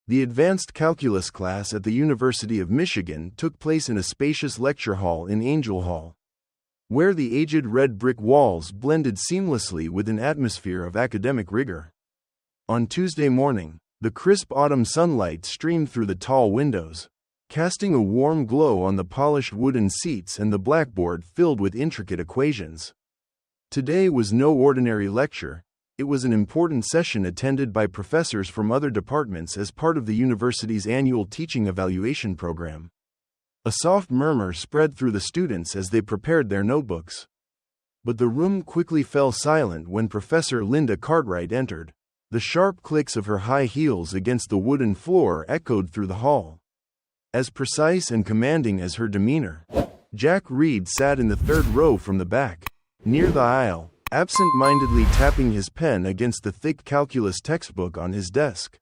The advanced calculus class at the University of Michigan took place in a spacious lecture hall in Angell Hall, where the aged red brick walls blended seamlessly with an atmosphere of academic rigor. On Tuesday morning, the crisp autumn sunlight streamed through the tall windows, casting a warm glow on the polished wooden seats and the blackboard filled with intricate equations. Today was no ordinary lecture. It was an important session attended by professors from other departments as part of the university's annual teaching evaluation program. A soft murmur spread through the students as they prepared their notebooks. But the room quickly fell silent when Professor Linda Cartwright entered. The sharp clicks of her high heels against the wooden floor echoed through the hall. As precise and commanding as her demeanor, Jack Reed sat in the third row from the back, near the aisle, absent-mindedly tapping his pen against the thick calculus textbook on his desk.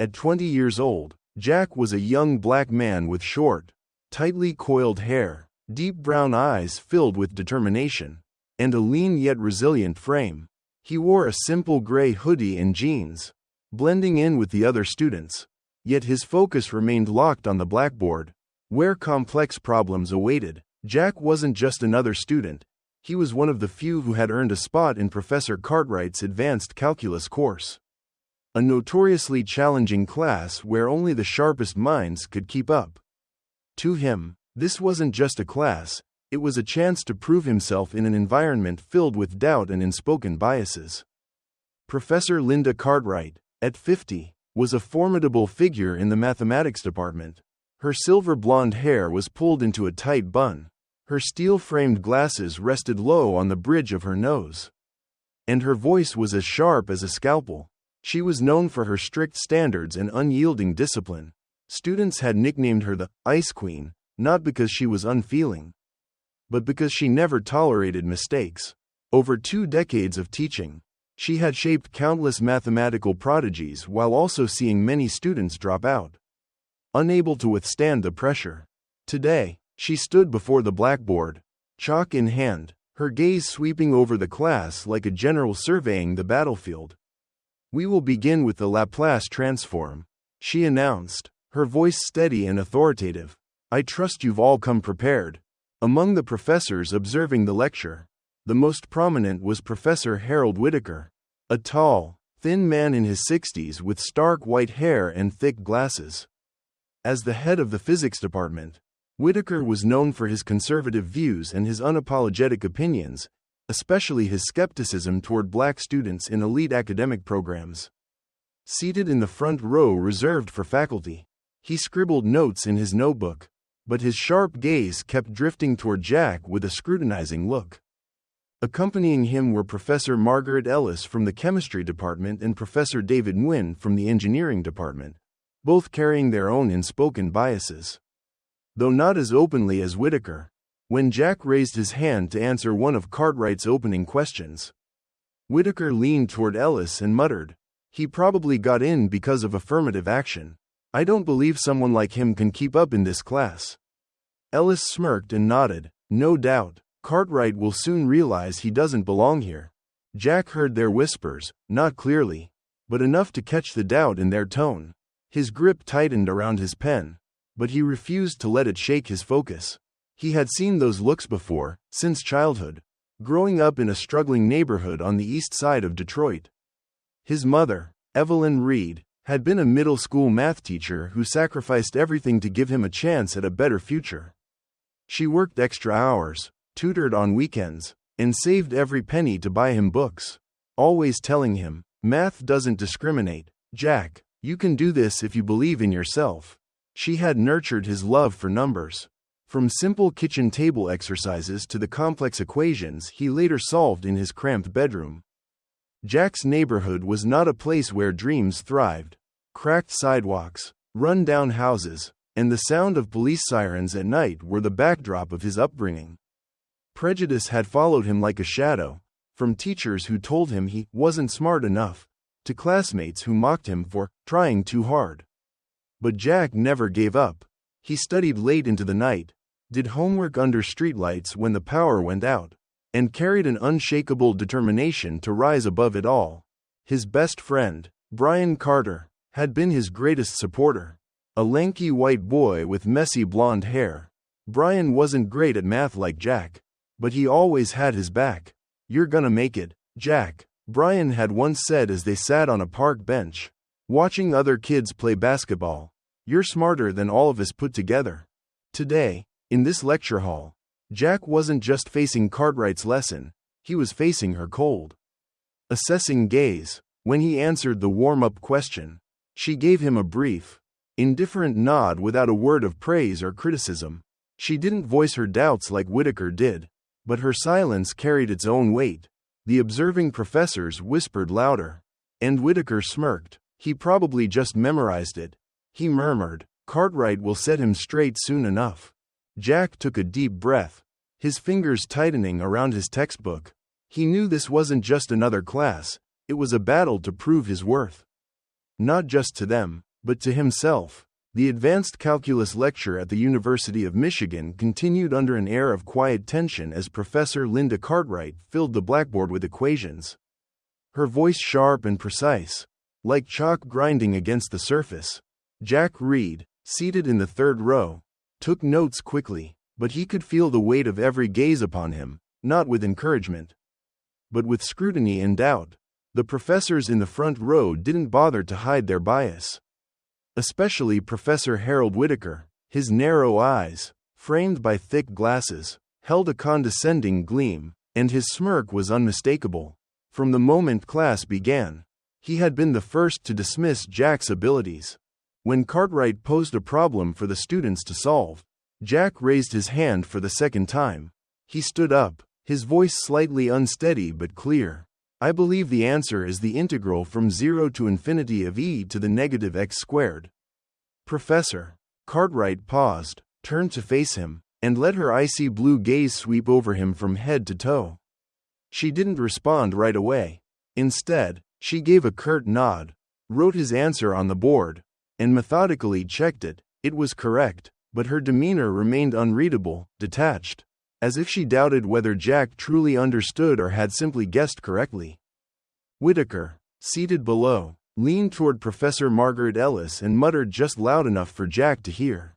At 20 years old, Jack was a young black man with short, tightly coiled hair, deep brown eyes filled with determination, and a lean yet resilient frame. He wore a simple gray hoodie and jeans, blending in with the other students, yet his focus remained locked on the blackboard, where complex problems awaited. Jack wasn't just another student. He was one of the few who had earned a spot in Professor Cartwright's advanced calculus course, a notoriously challenging class where only the sharpest minds could keep up. To him, this wasn't just a class, it was a chance to prove himself in an environment filled with doubt and unspoken biases. Professor Linda Cartwright, at 50, was a formidable figure in the mathematics department. Her silver blonde hair was pulled into a tight bun. Her steel-framed glasses rested low on the bridge of her nose, and her voice was as sharp as a scalpel. She was known for her strict standards and unyielding discipline. Students had nicknamed her the Ice Queen, not because she was unfeeling, but because she never tolerated mistakes. Over 2 decades of teaching, she had shaped countless mathematical prodigies while also seeing many students drop out, unable to withstand the pressure. Today, she stood before the blackboard, chalk in hand, her gaze sweeping over the class like a general surveying the battlefield. "We will begin with the Laplace transform," she announced, her voice steady and authoritative. "I trust you've all come prepared." Among the professors observing the lecture, the most prominent was Professor Harold Whittaker, a tall, thin man in his 60s with stark white hair and thick glasses. As the head of the physics department, Whittaker was known for his conservative views and his unapologetic opinions, especially his skepticism toward black students in elite academic programs. Seated in the front row reserved for faculty, he scribbled notes in his notebook, but his sharp gaze kept drifting toward Jack with a scrutinizing look. Accompanying him were Professor Margaret Ellis from the chemistry department and Professor David Nguyen from the engineering department, both carrying their own unspoken biases. Though not as openly as Whittaker, when Jack raised his hand to answer one of Cartwright's opening questions, Whittaker leaned toward Ellis and muttered, "He probably got in because of affirmative action. I don't believe someone like him can keep up in this class." Ellis smirked and nodded. "No doubt, Cartwright will soon realize he doesn't belong here." Jack heard their whispers, not clearly, but enough to catch the doubt in their tone. His grip tightened around his pen, but he refused to let it shake his focus. He had seen those looks before, since childhood, growing up in a struggling neighborhood on the east side of Detroit. His mother, Evelyn Reed, had been a middle school math teacher who sacrificed everything to give him a chance at a better future. She worked extra hours, tutored on weekends, and saved every penny to buy him books, always telling him, "Math doesn't discriminate, Jack. You can do this if you believe in yourself." She had nurtured his love for numbers, from simple kitchen table exercises to the complex equations he later solved in his cramped bedroom. Jack's neighborhood was not a place where dreams thrived. Cracked sidewalks, run-down houses, and the sound of police sirens at night were the backdrop of his upbringing. Prejudice had followed him like a shadow, from teachers who told him he wasn't smart enough, to classmates who mocked him for trying too hard. But Jack never gave up. He studied late into the night, did homework under streetlights when the power went out, and carried an unshakable determination to rise above it all. His best friend, Brian Carter, had been his greatest supporter. A lanky white boy with messy blonde hair. Brian wasn't great at math like Jack, but he always had his back. "You're gonna make it, Jack," Brian had once said as they sat on a park bench, watching other kids play basketball. "You're smarter than all of us put together." Today, in this lecture hall, Jack wasn't just facing Cartwright's lesson, he was facing her cold, assessing gaze. When he answered the warm-up question, she gave him a brief, indifferent nod without a word of praise or criticism. She didn't voice her doubts like Whitaker did, but her silence carried its own weight. The observing professors whispered louder, and Whitaker smirked. He probably just memorized it. He murmured, "Cartwright will set him straight soon enough." Jack took a deep breath, his fingers tightening around his textbook. He knew this wasn't just another class, it was a battle to prove his worth. Not just to them, but to himself. The advanced calculus lecture at the University of Michigan continued under an air of quiet tension as Professor Linda Cartwright filled the blackboard with equations. Her voice sharp and precise, like chalk grinding against the surface. Jack Reed, seated in the third row, took notes quickly, but he could feel the weight of every gaze upon him, not with encouragement, but with scrutiny and doubt. The professors in the front row didn't bother to hide their bias. Especially Professor Harold Whitaker. His narrow eyes, framed by thick glasses, held a condescending gleam, and his smirk was unmistakable. From the moment class began, he had been the first to dismiss Jack's abilities. When Cartwright posed a problem for the students to solve, Jack raised his hand for the second time. He stood up, his voice slightly unsteady but clear. "I believe the answer is the integral from 0 to infinity of e to the negative x squared." Professor Cartwright paused, turned to face him, and let her icy blue gaze sweep over him from head to toe. She didn't respond right away. Instead, she gave a curt nod, wrote his answer on the board, and methodically checked it. It was correct, but her demeanor remained unreadable, detached, as if she doubted whether Jack truly understood or had simply guessed correctly. Whitaker, seated below, leaned toward Professor Margaret Ellis and muttered just loud enough for Jack to hear.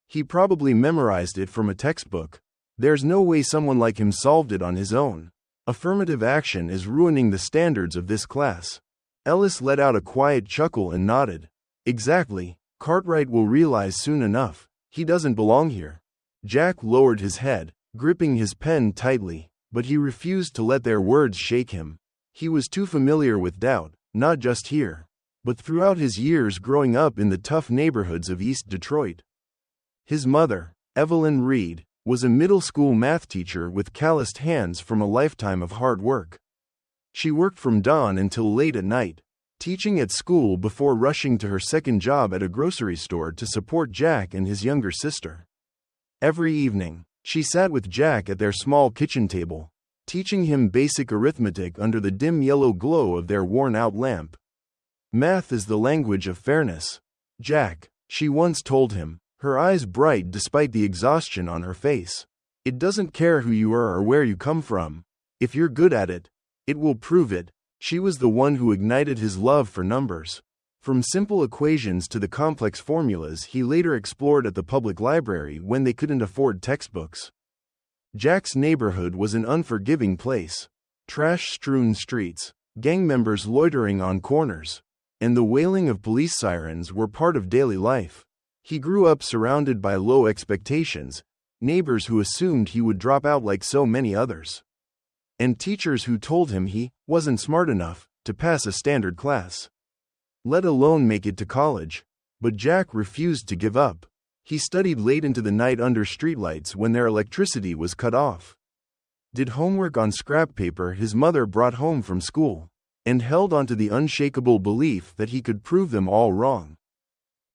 He probably memorized it from a textbook. There's no way someone like him solved it on his own. Affirmative action is ruining the standards of this class. Ellis let out a quiet chuckle and nodded. Exactly, Cartwright will realize soon enough, he doesn't belong here. Jack lowered his head, gripping his pen tightly, but he refused to let their words shake him. He was too familiar with doubt, not just here, but throughout his years growing up in the tough neighborhoods of East Detroit. His mother, Evelyn Reed, was a middle school math teacher with calloused hands from a lifetime of hard work. She worked from dawn until late at night, teaching at school before rushing to her second job at a grocery store to support Jack and his younger sister. Every evening, she sat with Jack at their small kitchen table, teaching him basic arithmetic under the dim yellow glow of their worn-out lamp. "Math is the language of fairness, Jack," she once told him, her eyes bright despite the exhaustion on her face. "It doesn't care who you are or where you come from. If you're good at it, it will prove it." She was the one who ignited his love for numbers. From simple equations to the complex formulas he later explored at the public library when they couldn't afford textbooks. Jack's neighborhood was an unforgiving place. Trash-strewn streets, gang members loitering on corners, and the wailing of police sirens were part of daily life. He grew up surrounded by low expectations, neighbors who assumed he would drop out like so many others, and teachers who told him he wasn't smart enough to pass a standard class, let alone make it to college. But Jack refused to give up. He studied late into the night under streetlights when their electricity was cut off, did homework on scrap paper his mother brought home from school, and held onto the unshakable belief that he could prove them all wrong.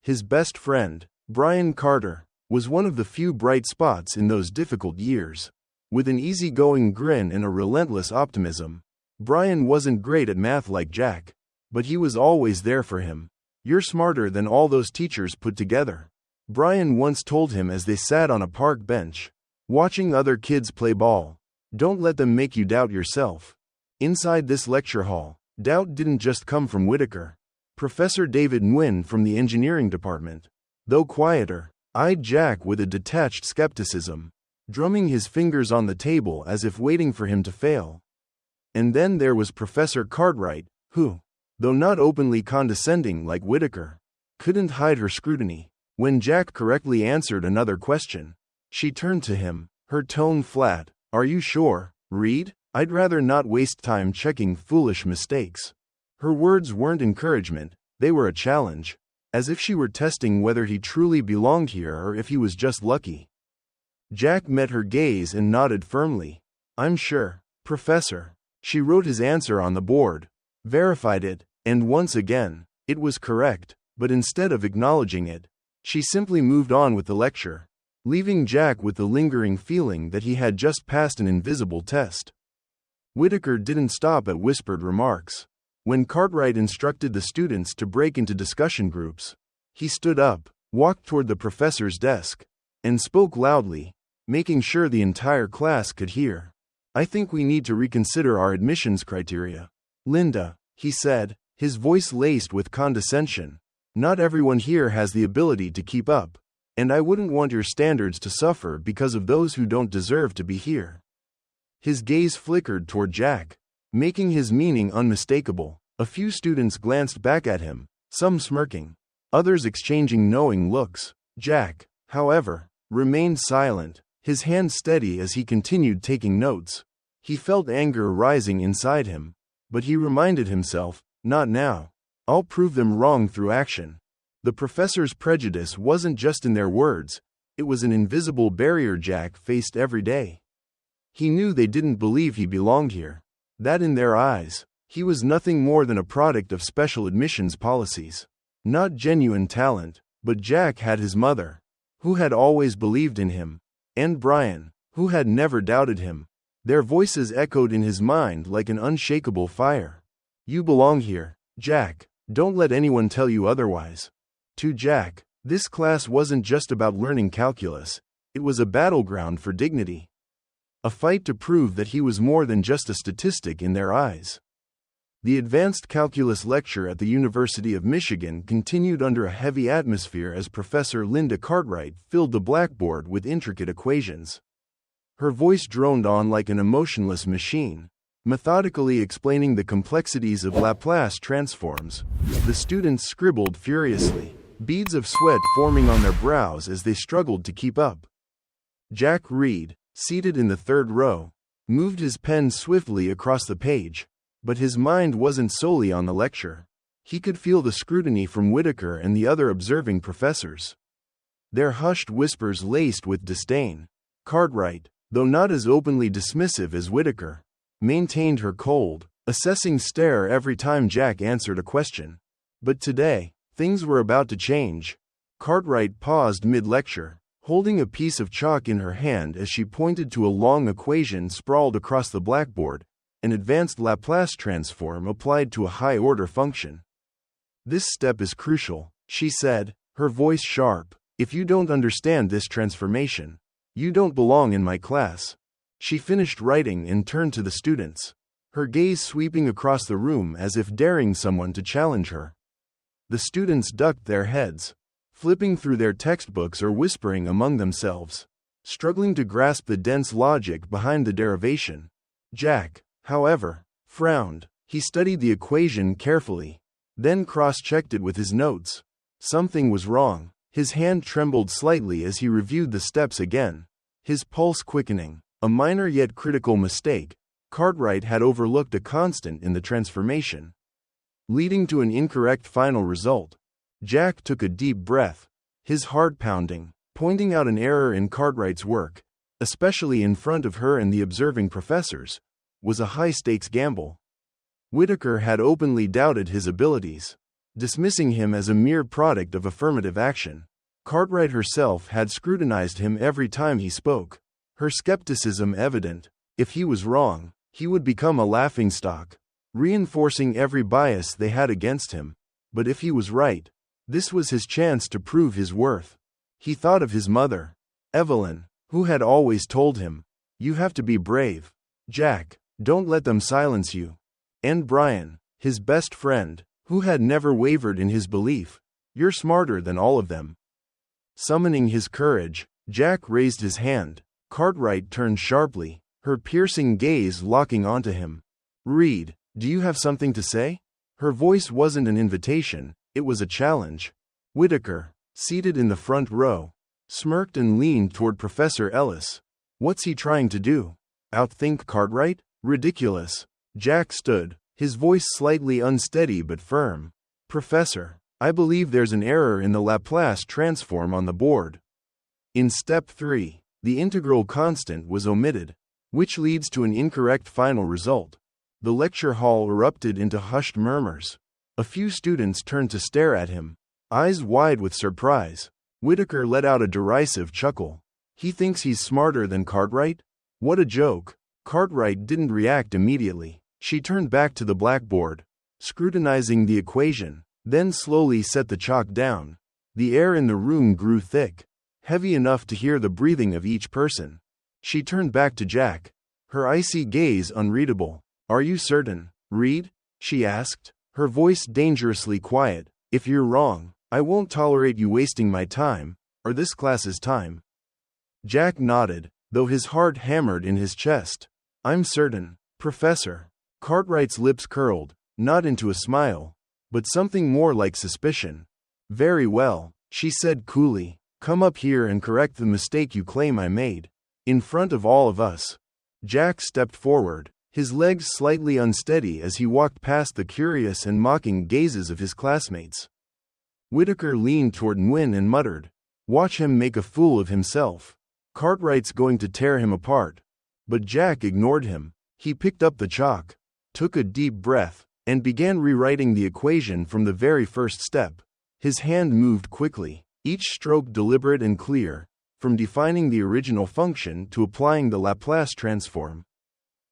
His best friend, Brian Carter, was one of the few bright spots in those difficult years. With an easygoing grin and a relentless optimism, Brian wasn't great at math like Jack, but he was always there for him. "You're smarter than all those teachers put together," Brian once told him as they sat on a park bench, watching other kids play ball. "Don't let them make you doubt yourself." Inside this lecture hall, doubt didn't just come from Whitaker. Professor David Nguyen from the engineering department, though quieter, eyed Jack with a detached skepticism, drumming his fingers on the table as if waiting for him to fail. And then there was Professor Cartwright, who, though not openly condescending like Whitaker, couldn't hide her scrutiny. When Jack correctly answered another question, she turned to him, her tone flat. "Are you sure, Reed? I'd rather not waste time checking foolish mistakes." Her words weren't encouragement, they were a challenge, as if she were testing whether he truly belonged here or if he was just lucky. Jack met her gaze and nodded firmly. "I'm sure, Professor." She wrote his answer on the board, verified it, and once again, it was correct, but instead of acknowledging it, she simply moved on with the lecture, leaving Jack with the lingering feeling that he had just passed an invisible test. Whitaker didn't stop at whispered remarks. When Cartwright instructed the students to break into discussion groups, he stood up, walked toward the professor's desk, and spoke loudly, making sure the entire class could hear. "I think we need to reconsider our admissions criteria. Linda," he said, his voice laced with condescension, "not everyone here has the ability to keep up, and I wouldn't want your standards to suffer because of those who don't deserve to be here." His gaze flickered toward Jack, making his meaning unmistakable. A few students glanced back at him, some smirking, others exchanging knowing looks. Jack, however, remained silent, his hand steady as he continued taking notes. He felt anger rising inside him, but he reminded himself, "Not now. I'll prove them wrong through action." The professor's prejudice wasn't just in their words, it was an invisible barrier Jack faced every day. He knew they didn't believe he belonged here, that in their eyes, he was nothing more than a product of special admissions policies. Not genuine talent, but Jack had his mother, who had always believed in him, and Brian, who had never doubted him. Their voices echoed in his mind like an unshakable fire. "You belong here, Jack. Don't let anyone tell you otherwise." To Jack, this class wasn't just about learning calculus, it was a battleground for dignity. A fight to prove that he was more than just a statistic in their eyes. The advanced calculus lecture at the University of Michigan continued under a heavy atmosphere as Professor Linda Cartwright filled the blackboard with intricate equations. Her voice droned on like an emotionless machine, methodically explaining the complexities of Laplace transforms. The students scribbled furiously, beads of sweat forming on their brows as they struggled to keep up. Jack Reed, seated in the third row, moved his pen swiftly across the page, but his mind wasn't solely on the lecture. He could feel the scrutiny from Whitaker and the other observing professors. Their hushed whispers laced with disdain. Cartwright, though not as openly dismissive as Whitaker, maintained her cold, assessing stare every time Jack answered a question. But today, things were about to change. Cartwright paused mid-lecture, holding a piece of chalk in her hand as she pointed to a long equation sprawled across the blackboard, an advanced Laplace transform applied to a high-order function. "This step is crucial," she said, her voice sharp. "If you don't understand this transformation, you don't belong in my class." She finished writing and turned to the students, her gaze sweeping across the room as if daring someone to challenge her. The students ducked their heads, flipping through their textbooks or whispering among themselves, struggling to grasp the dense logic behind the derivation. Jack, however, frowned. He studied the equation carefully, then cross-checked it with his notes. Something was wrong. His hand trembled slightly as he reviewed the steps again, his pulse quickening. A minor yet critical mistake. Cartwright had overlooked a constant in the transformation, leading to an incorrect final result. Jack took a deep breath, his heart pounding, pointing out an error in Cartwright's work, especially in front of her and the observing professors, was a high-stakes gamble. Whitaker had openly doubted his abilities, dismissing him as a mere product of affirmative action. Cartwright herself had scrutinized him every time he spoke, her skepticism evident. If he was wrong, he would become a laughingstock, reinforcing every bias they had against him. But if he was right, this was his chance to prove his worth. He thought of his mother, Evelyn, who had always told him, "You have to be brave, Jack, don't let them silence you." And Brian, his best friend, who had never wavered in his belief. You're smarter than all of them. Summoning his courage, Jack raised his hand. Cartwright turned sharply, her piercing gaze locking onto him. Reed, do you have something to say? Her voice wasn't an invitation, it was a challenge. Whitaker, seated in the front row, smirked and leaned toward Professor Ellis. What's he trying to do? Outthink Cartwright? Ridiculous. Jack stood, his voice slightly unsteady but firm. Professor, I believe there's an error in the Laplace transform on the board. In step 3, the integral constant was omitted, which leads to an incorrect final result. The lecture hall erupted into hushed murmurs. A few students turned to stare at him, eyes wide with surprise. Whitaker let out a derisive chuckle. He thinks he's smarter than Cartwright? What a joke. Cartwright didn't react immediately. She turned back to the blackboard, scrutinizing the equation, then slowly set the chalk down. The air in the room grew thick, heavy enough to hear the breathing of each person. She turned back to Jack, her icy gaze unreadable. Are you certain, Reed? She asked, her voice dangerously quiet. If you're wrong, I won't tolerate you wasting my time, or this class's time. Jack nodded, though his heart hammered in his chest. I'm certain, Professor. Cartwright's lips curled, not into a smile, but something more like suspicion. Very well, she said coolly. Come up here and correct the mistake you claim I made. In front of all of us. Jack stepped forward, his legs slightly unsteady as he walked past the curious and mocking gazes of his classmates. Whitaker leaned toward Nguyen and muttered, Watch him make a fool of himself. Cartwright's going to tear him apart. But Jack ignored him. He picked up the chalk, took a deep breath, and began rewriting the equation from the very first step. His hand moved quickly, each stroke deliberate and clear, from defining the original function to applying the Laplace transform.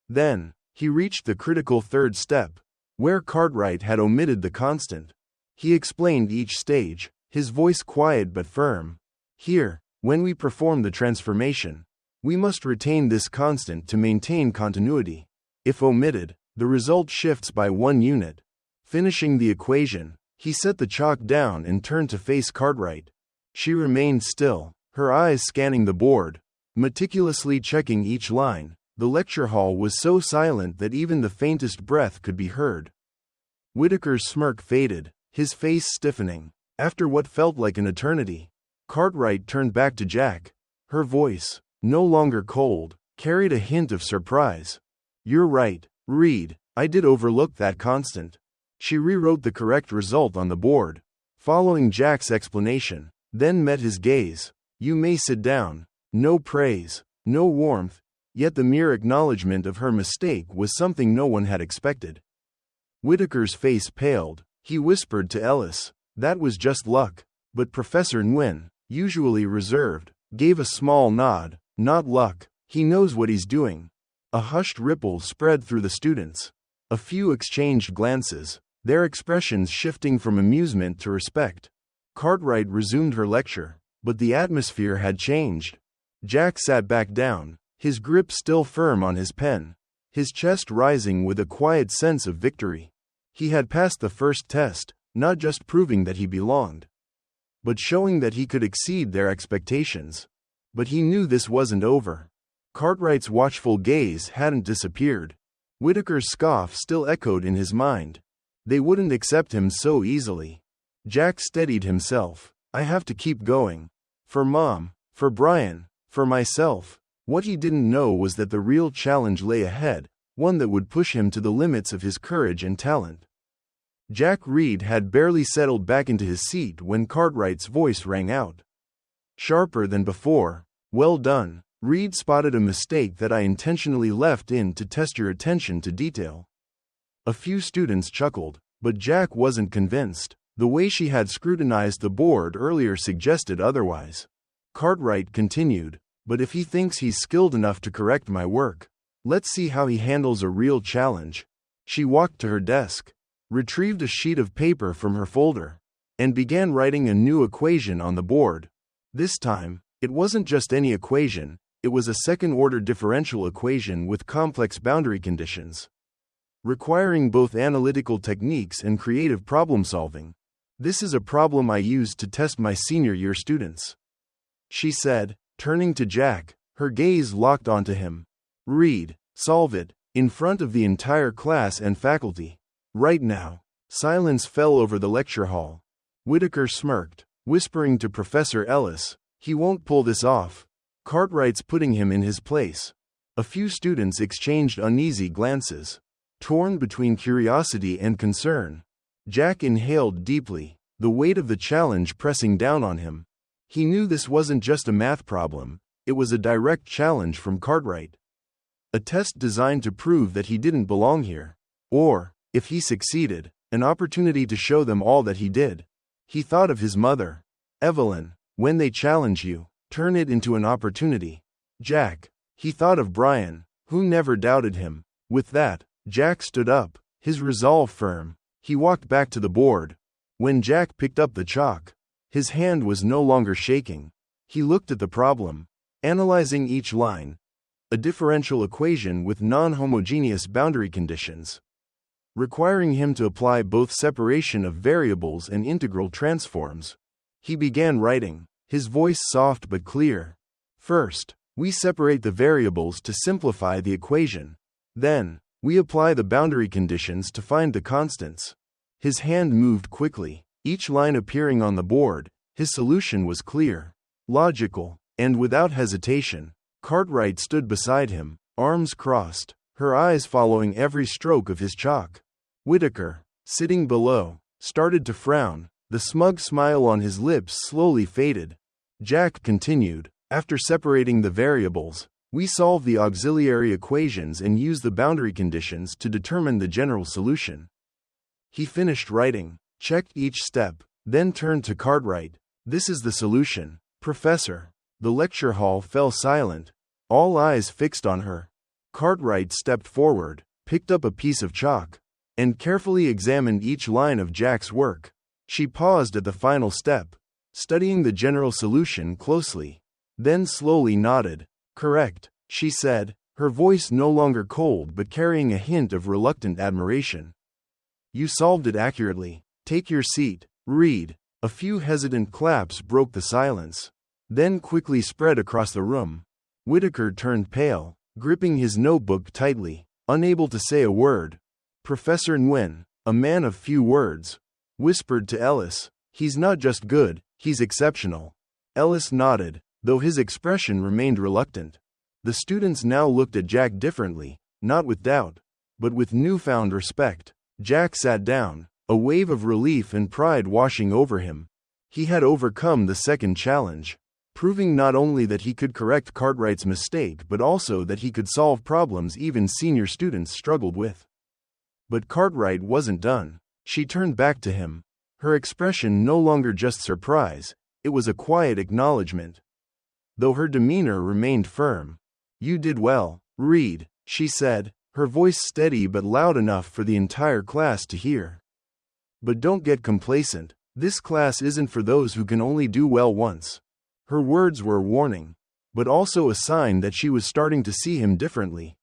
Then, he reached the critical third step, where Cartwright had omitted the constant. He explained each stage, his voice quiet but firm. Here, when we perform the transformation, we must retain this constant to maintain continuity. If omitted, the result shifts by 1 unit. Finishing the equation, he set the chalk down and turned to face Cartwright. She remained still, her eyes scanning the board, meticulously checking each line. The lecture hall was so silent that even the faintest breath could be heard. Whitaker's smirk faded, his face stiffening. After what felt like an eternity, Cartwright turned back to Jack. Her voice, no longer cold, carried a hint of surprise. You're right, Reed, I did overlook that constant. She rewrote the correct result on the board, following Jack's explanation, then met his gaze. You may sit down. No praise, no warmth, yet the mere acknowledgement of her mistake was something no one had expected. Whitaker's face paled. He whispered to Ellis, that was just luck. But Professor Nguyen, usually reserved, gave a small nod. Not luck, he knows what he's doing. A hushed ripple spread through the students. A few exchanged glances, their expressions shifting from amusement to respect. Cartwright resumed her lecture, but the atmosphere had changed. Jack sat back down, his grip still firm on his pen, his chest rising with a quiet sense of victory. He had passed the first test, not just proving that he belonged, but showing that he could exceed their expectations. But he knew this wasn't over. Cartwright's watchful gaze hadn't disappeared. Whitaker's scoff still echoed in his mind. They wouldn't accept him so easily. Jack steadied himself. I have to keep going. For Mom, for Brian, for myself. What he didn't know was that the real challenge lay ahead, one that would push him to the limits of his courage and talent. Jack Reed had barely settled back into his seat when Cartwright's voice rang out. Sharper than before. Well done. Reed spotted a mistake that I intentionally left in to test your attention to detail. A few students chuckled, but Jack wasn't convinced. The way she had scrutinized the board earlier suggested otherwise. Cartwright continued, but if he thinks he's skilled enough to correct my work, let's see how he handles a real challenge. She walked to her desk, retrieved a sheet of paper from her folder, and began writing a new equation on the board. This time, it wasn't just any equation, it was a second-order differential equation with complex boundary conditions. requiring both analytical techniques and creative problem-solving. "This is a problem I used to test my senior year students," she said, turning to Jack, her gaze locked onto him. "Read, solve it, in front of the entire class and faculty. Right now." Silence fell over the lecture hall. Whitaker smirked, whispering to Professor Ellis, "He won't pull this off. Cartwright's putting him in his place." A few students exchanged uneasy glances, torn between curiosity and concern. Jack inhaled deeply, the weight of the challenge pressing down on him. He knew this wasn't just a math problem, it was a direct challenge from Cartwright. A test designed to prove that he didn't belong here. Or, if he succeeded, an opportunity to show them all that he did. He thought of his mother. "Evelyn, when they challenge you, turn it into an opportunity." Jack. He thought of Brian, who never doubted him. With that, Jack stood up, his resolve firm. He walked back to the board. When Jack picked up the chalk, his hand was no longer shaking. He looked at the problem, analyzing each line. A differential equation with non-homogeneous boundary conditions, requiring him to apply both separation of variables and integral transforms. He began writing, his voice soft but clear. "First, we separate the variables to simplify the equation. Then, we apply the boundary conditions to find the constants." His hand moved quickly, each line appearing on the board. His solution was clear, logical, and without hesitation. Cartwright stood beside him, arms crossed, her eyes following every stroke of his chalk. Whitaker, sitting below, started to frown. The smug smile on his lips slowly faded. Jack continued, "After separating the variables, we solve the auxiliary equations and use the boundary conditions to determine the general solution." He finished writing, checked each step, then turned to Cartwright. "This is the solution, Professor." The lecture hall fell silent, all eyes fixed on her. Cartwright stepped forward, picked up a piece of chalk, and carefully examined each line of Jack's work. She paused at the final step, studying the general solution closely, then slowly nodded. "Correct," she said, her voice no longer cold but carrying a hint of reluctant admiration. "You solved it accurately. Take your seat. Read." A few hesitant claps broke the silence, then quickly spread across the room. Whitaker turned pale, gripping his notebook tightly, unable to say a word. Professor Nguyen, a man of few words, whispered to Ellis, "He's not just good, he's exceptional." Ellis nodded, though his expression remained reluctant. The students now looked at Jack differently, not with doubt, but with newfound respect. Jack sat down, a wave of relief and pride washing over him. He had overcome the second challenge, proving not only that he could correct Cartwright's mistake but also that he could solve problems even senior students struggled with. But Cartwright wasn't done. She turned back to him, her expression no longer just surprise, it was a quiet acknowledgement, though her demeanor remained firm. "You did well, Reed," she said, her voice steady but loud enough for the entire class to hear. "But don't get complacent. This class isn't for those who can only do well once." Her words were a warning, but also a sign that she was starting to see him differently.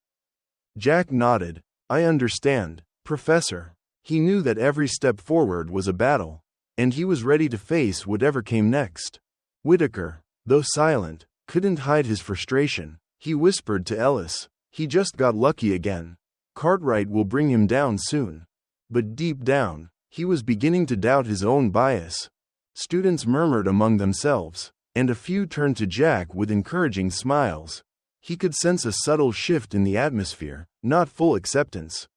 Jack nodded. "I understand, Professor." He knew that every step forward was a battle, and he was ready to face whatever came next. Whitaker, though silent, couldn't hide his frustration. He whispered to Ellis, "He just got lucky again. Cartwright will bring him down soon." But deep down, he was beginning to doubt his own bias. Students murmured among themselves, and a few turned to Jack with encouraging smiles. He could sense a subtle shift in the atmosphere, not full acceptance,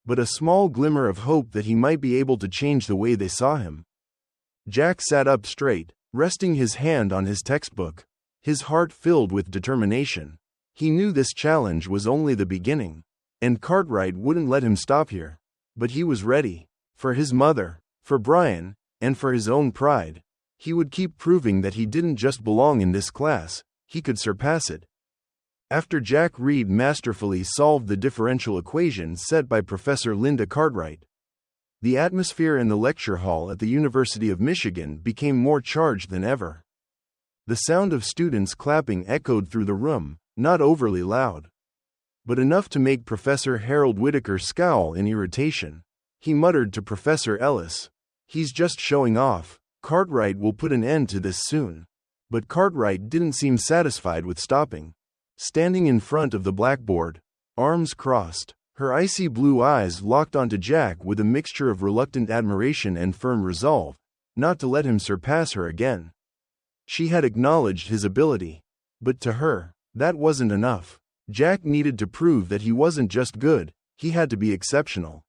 but a small glimmer of hope that he might be able to change the way they saw him. Jack sat up straight, resting his hand on his textbook, his heart filled with determination. He knew this challenge was only the beginning, and Cartwright wouldn't let him stop here. But he was ready. For his mother, for Brian, and for his own pride. He would keep proving that he didn't just belong in this class, he could surpass it. After Jack Reed masterfully solved the differential equation set by Professor Linda Cartwright, the atmosphere in the lecture hall at the University of Michigan became more charged than ever. The sound of students clapping echoed through the room, not overly loud, but enough to make Professor Harold Whitaker scowl in irritation. He muttered to Professor Ellis, "He's just showing off. Cartwright will put an end to this soon." But Cartwright didn't seem satisfied with stopping. Standing in front of the blackboard, arms crossed, her icy blue eyes locked onto Jack with a mixture of reluctant admiration and firm resolve, not to let him surpass her again. She had acknowledged his ability, but to her, that wasn't enough. Jack needed to prove that he wasn't just good, he had to be exceptional.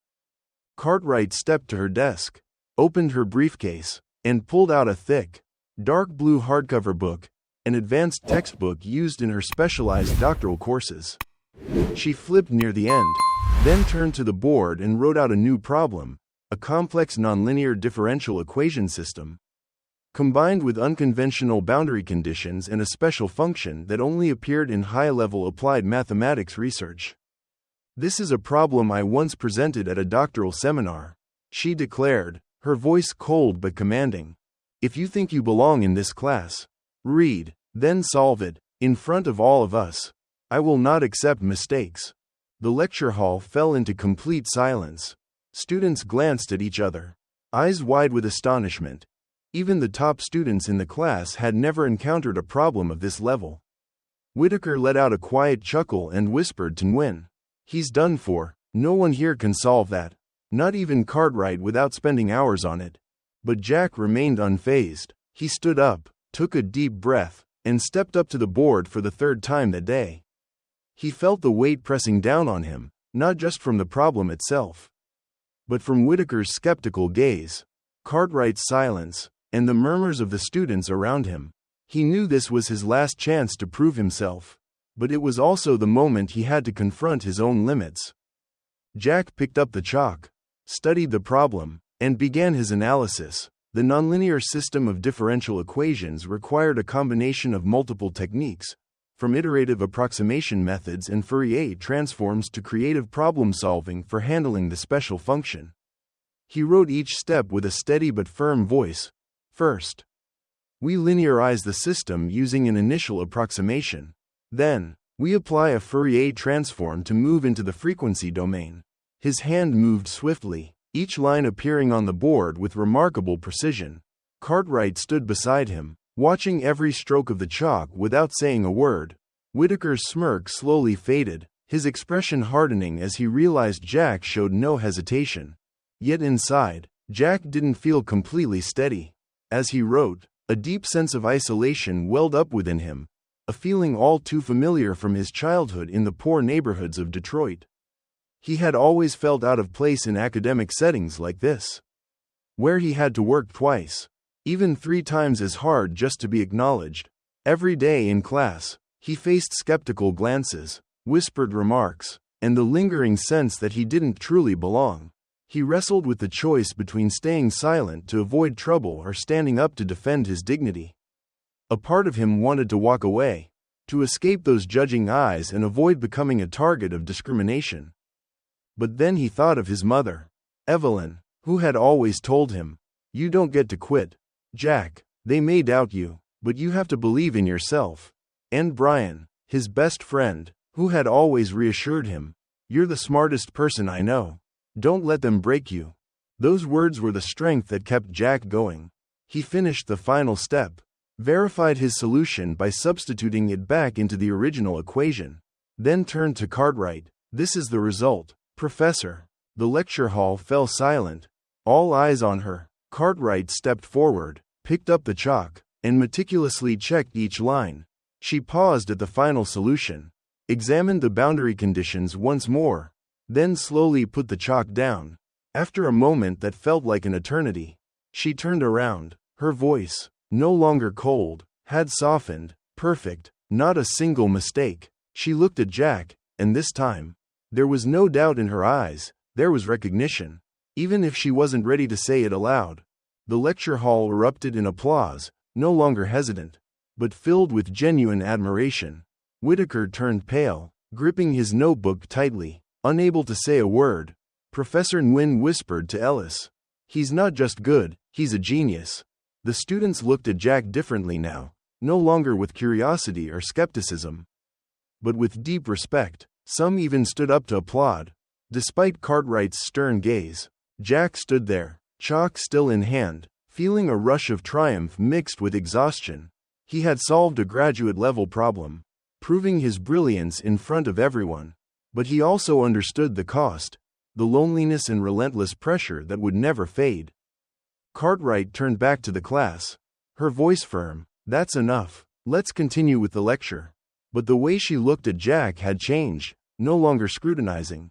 Cartwright stepped to her desk, opened her briefcase, and pulled out a thick, dark blue hardcover book, an advanced textbook used in her specialized doctoral courses. She flipped near the end, then turned to the board and wrote out a new problem, a complex nonlinear differential equation system, combined with unconventional boundary conditions and a special function that only appeared in high-level applied mathematics research. "This is a problem I once presented at a doctoral seminar," she declared, her voice cold but commanding. "If you think you belong in this class, read, then solve it, in front of all of us. I will not accept mistakes." The lecture hall fell into complete silence. Students glanced at each other, eyes wide with astonishment. Even the top students in the class had never encountered a problem of this level. Whitaker let out a quiet chuckle and whispered to Nguyen, "He's done for. No one here can solve that. Not even Cartwright without spending hours on it." But Jack remained unfazed. He stood up, took a deep breath, and stepped up to the board for the third time that day. He felt the weight pressing down on him, not just from the problem itself, but from Whitaker's skeptical gaze, Cartwright's silence, and the murmurs of the students around him. He knew this was his last chance to prove himself, but it was also the moment he had to confront his own limits. Jack picked up the chalk, studied the problem, and began his analysis. The nonlinear system of differential equations required a combination of multiple techniques, from iterative approximation methods and Fourier transforms to creative problem-solving for handling the special function. He wrote each step with a steady but firm voice. "First, we linearize the system using an initial approximation. Then, we apply a Fourier transform to move into the frequency domain." His hand moved swiftly, each line appearing on the board with remarkable precision. Cartwright stood beside him, watching every stroke of the chalk without saying a word. Whitaker's smirk slowly faded, his expression hardening as he realized Jack showed no hesitation. Yet inside, Jack didn't feel completely steady. As he wrote, a deep sense of isolation welled up within him, a feeling all too familiar from his childhood in the poor neighborhoods of Detroit. He had always felt out of place in academic settings like this, where he had to work twice, even 3 times as hard just to be acknowledged. Every day in class, he faced skeptical glances, whispered remarks, and the lingering sense that he didn't truly belong. He wrestled with the choice between staying silent to avoid trouble or standing up to defend his dignity. A part of him wanted to walk away, to escape those judging eyes and avoid becoming a target of discrimination. But then he thought of his mother, Evelyn, who had always told him, "You don't get to quit, Jack. They may doubt you, but you have to believe in yourself." And Brian, his best friend, who had always reassured him, "You're the smartest person I know. Don't let them break you." Those words were the strength that kept Jack going. He finished the final step, verified his solution by substituting it back into the original equation, then turned to Cartwright. "This is the result, Professor." The lecture hall fell silent, all eyes on her. Cartwright stepped forward, picked up the chalk, and meticulously checked each line. She paused at the final solution, examined the boundary conditions once more, then slowly put the chalk down. After a moment that felt like an eternity, she turned around. Her voice, no longer cold, had softened. "Perfect, not a single mistake." She looked at Jack, and this time, there was no doubt in her eyes, there was recognition, even if she wasn't ready to say it aloud. The lecture hall erupted in applause, no longer hesitant, but filled with genuine admiration. Whitaker turned pale, gripping his notebook tightly, unable to say a word. Professor Nguyen whispered to Ellis, "He's not just good, he's a genius." The students looked at Jack differently now, no longer with curiosity or skepticism, but with deep respect. Some even stood up to applaud. Despite Cartwright's stern gaze, Jack stood there, chalk still in hand, feeling a rush of triumph mixed with exhaustion. He had solved a graduate-level problem, proving his brilliance in front of everyone. But he also understood the cost, the loneliness and relentless pressure that would never fade. Cartwright turned back to the class, her voice firm. "That's enough. Let's continue with the lecture." But the way she looked at Jack had changed, no longer scrutinizing,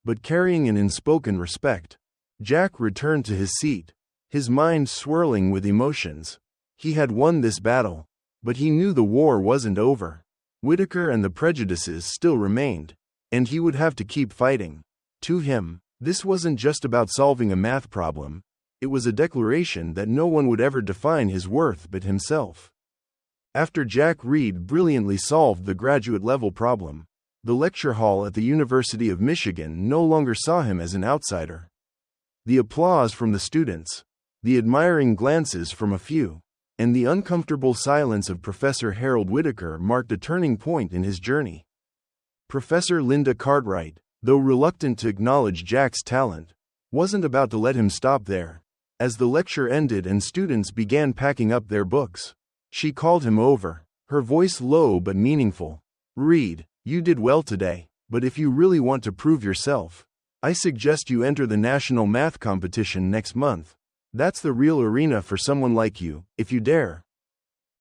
but carrying an unspoken respect. Jack returned to his seat, his mind swirling with emotions. He had won this battle, but he knew the war wasn't over. Whitaker and the prejudices still remained, and he would have to keep fighting. To him, this wasn't just about solving a math problem. It was a declaration that no one would ever define his worth but himself. After Jack Reed brilliantly solved the graduate-level problem, the lecture hall at the University of Michigan no longer saw him as an outsider. The applause from the students, the admiring glances from a few, and the uncomfortable silence of Professor Harold Whitaker marked a turning point in his journey. Professor Linda Cartwright, though reluctant to acknowledge Jack's talent, wasn't about to let him stop there. As the lecture ended and students began packing up their books, she called him over, her voice low but meaningful. "Reed, you did well today, but if you really want to prove yourself, I suggest you enter the national math competition next month. That's the real arena for someone like you, if you dare."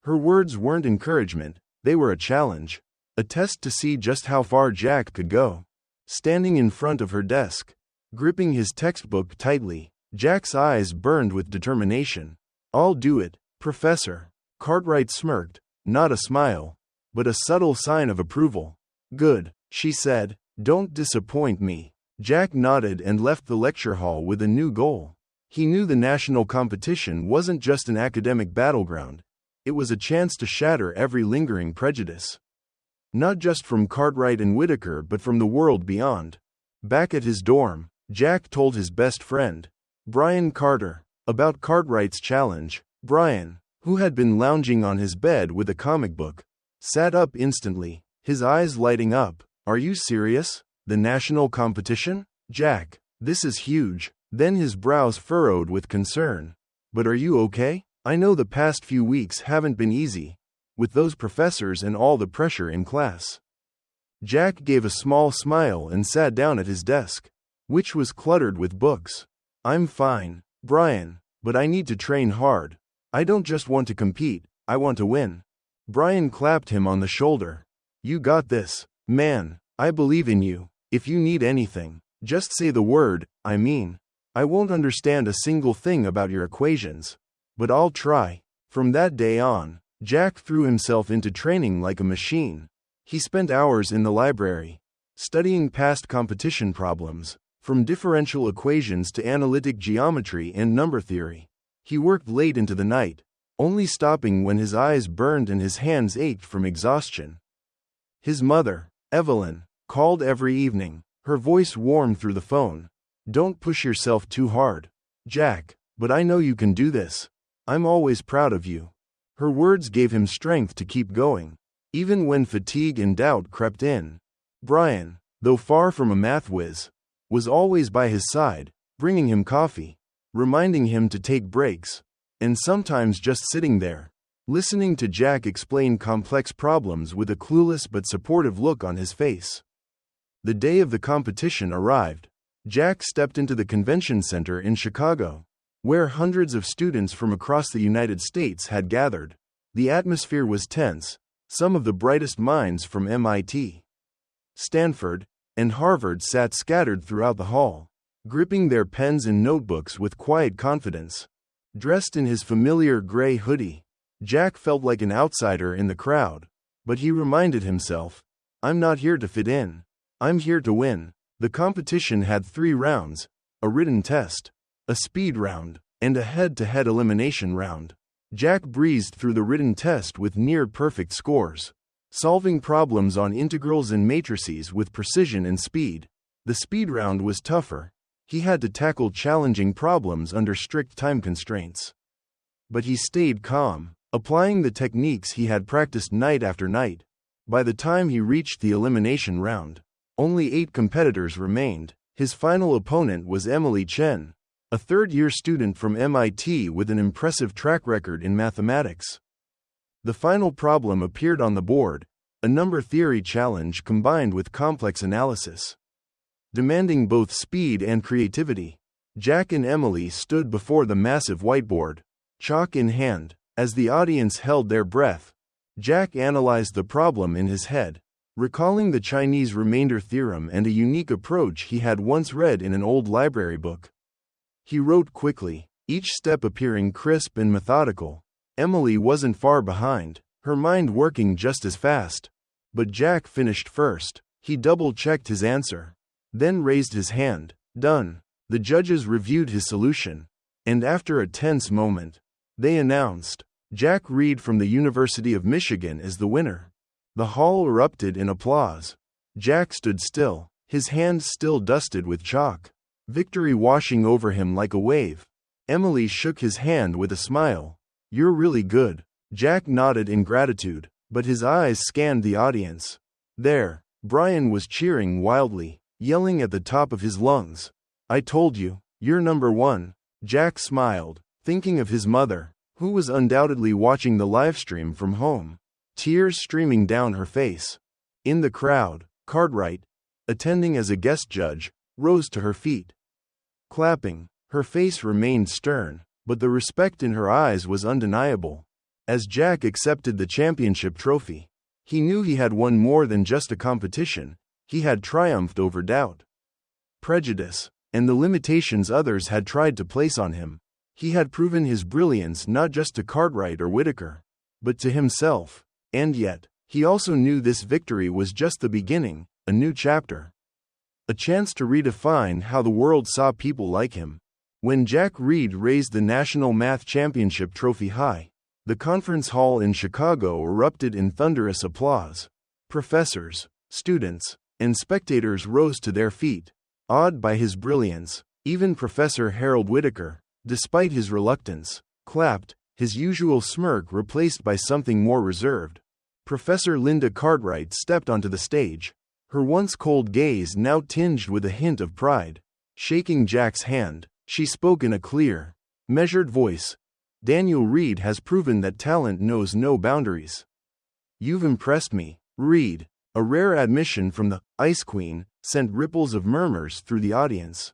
Her words weren't encouragement, they were a challenge, a test to see just how far Jack could go. Standing in front of her desk, gripping his textbook tightly, Jack's eyes burned with determination. "I'll do it, Professor." Cartwright smirked, not a smile, but a subtle sign of approval. "Good," she said, "don't disappoint me." Jack nodded and left the lecture hall with a new goal. He knew the national competition wasn't just an academic battleground. It was a chance to shatter every lingering prejudice. Not just from Cartwright and Whitaker but from the world beyond. Back at his dorm, Jack told his best friend, Brian Carter, about Cartwright's challenge. Brian, who had been lounging on his bed with a comic book, sat up instantly, his eyes lighting up. "Are you serious? The national competition? Jack, this is huge." Then his brows furrowed with concern. "But are you okay? I know the past few weeks haven't been easy, with those professors and all the pressure in class." Jack gave a small smile and sat down at his desk, which was cluttered with books. "I'm fine, Brian, but I need to train hard. I don't just want to compete, I want to win." Brian clapped him on the shoulder. "You got this, man. I believe in you. If you need anything, just say the word. I won't understand a single thing about your equations, but I'll try." From that day on, Jack threw himself into training like a machine. He spent hours in the library, studying past competition problems, from differential equations to analytic geometry and number theory. He worked late into the night, only stopping when his eyes burned and his hands ached from exhaustion. His mother, Evelyn, called every evening, her voice warm through the phone. "Don't push yourself too hard, Jack, but I know you can do this. I'm always proud of you." Her words gave him strength to keep going, even when fatigue and doubt crept in. Brian, though far from a math whiz, was always by his side, bringing him coffee, reminding him to take breaks, and sometimes just sitting there, listening to Jack explain complex problems with a clueless but supportive look on his face. The day of the competition arrived. Jack stepped into the convention center in Chicago, where hundreds of students from across the United States had gathered. The atmosphere was tense. Some of the brightest minds from MIT, Stanford, and Harvard sat scattered throughout the hall, gripping their pens and notebooks with quiet confidence. Dressed in his familiar gray hoodie, Jack felt like an outsider in the crowd, but he reminded himself, "I'm not here to fit in. I'm here to win." The competition had 3 rounds, a written test, a speed round, and a head-to-head elimination round. Jack breezed through the written test with near-perfect scores, solving problems on integrals and matrices with precision and speed. The speed round was tougher. He had to tackle challenging problems under strict time constraints. But he stayed calm, applying the techniques he had practiced night after night. By the time he reached the elimination round, Only 8 competitors remained. His final opponent was Emily Chen, a third-year student from MIT with an impressive track record in mathematics. The final problem appeared on the board, a number theory challenge combined with complex analysis. Demanding both speed and creativity, Jack and Emily stood before the massive whiteboard, chalk in hand. As the audience held their breath, Jack analyzed the problem in his head, recalling the Chinese remainder theorem and a unique approach he had once read in an old library book. He wrote quickly, each step appearing crisp and methodical. Emily wasn't far behind, her mind working just as fast. But Jack finished first. He double-checked his answer, then raised his hand. Done. The judges reviewed his solution, and after a tense moment, they announced Jack Reed from the University of Michigan as the winner. The hall erupted in applause. Jack stood still, his hands still dusted with chalk, victory washing over him like a wave. Emily shook his hand with a smile. "You're really good." Jack nodded in gratitude, but his eyes scanned the audience. There, Brian was cheering wildly, yelling at the top of his lungs. "I told you, you're number one." Jack smiled, thinking of his mother, who was undoubtedly watching the livestream from home, tears streaming down her face. In the crowd, Cartwright, attending as a guest judge, rose to her feet. Clapping, her face remained stern, but the respect in her eyes was undeniable. As Jack accepted the championship trophy, he knew he had won more than just a competition. He had triumphed over doubt, prejudice, and the limitations others had tried to place on him. He had proven his brilliance not just to Cartwright or Whitaker, but to himself. And yet, he also knew this victory was just the beginning, a new chapter. A chance to redefine how the world saw people like him. When Jack Reed raised the National Math Championship trophy high, the conference hall in Chicago erupted in thunderous applause. Professors, students, and spectators rose to their feet, awed by his brilliance. Even Professor Harold Whitaker, despite his reluctance, clapped, his usual smirk replaced by something more reserved. Professor Linda Cartwright stepped onto the stage, her once cold gaze now tinged with a hint of pride. Shaking Jack's hand, she spoke in a clear, measured voice. "Daniel Reed has proven that talent knows no boundaries. You've impressed me, Reed." A rare admission from the Ice Queen sent ripples of murmurs through the audience.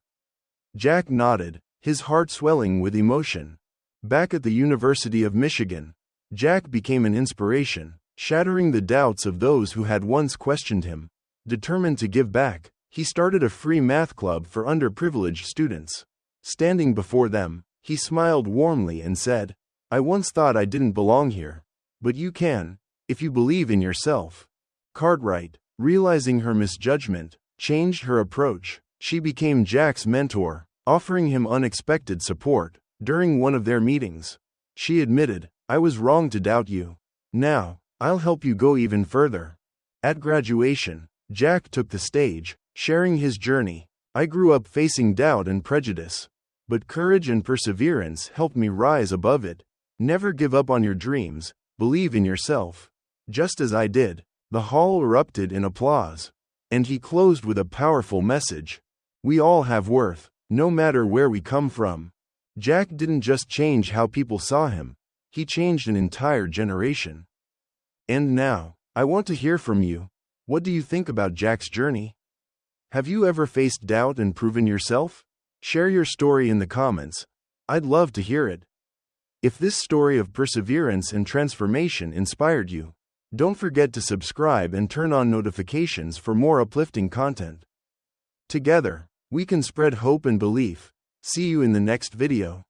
Jack nodded, his heart swelling with emotion. Back at the University of Michigan, Jack became an inspiration, shattering the doubts of those who had once questioned him. Determined to give back, he started a free math club for underprivileged students. Standing before them, he smiled warmly and said, "I once thought I didn't belong here. But you can, if you believe in yourself." Cartwright, realizing her misjudgment, changed her approach. She became Jack's mentor, offering him unexpected support. During one of their meetings, she admitted, "I was wrong to doubt you. Now, I'll help you go even further." At graduation, Jack took the stage, sharing his journey. "I grew up facing doubt and prejudice, but courage and perseverance helped me rise above it. Never give up on your dreams, believe in yourself. Just as I did." The hall erupted in applause, and he closed with a powerful message. "We all have worth, no matter where we come from." Jack didn't just change how people saw him, he changed an entire generation. And now, I want to hear from you. What do you think about Jack's journey? Have you ever faced doubt and proven yourself? Share your story in the comments. I'd love to hear it. If this story of perseverance and transformation inspired you, don't forget to subscribe and turn on notifications for more uplifting content. Together, we can spread hope and belief. See you in the next video.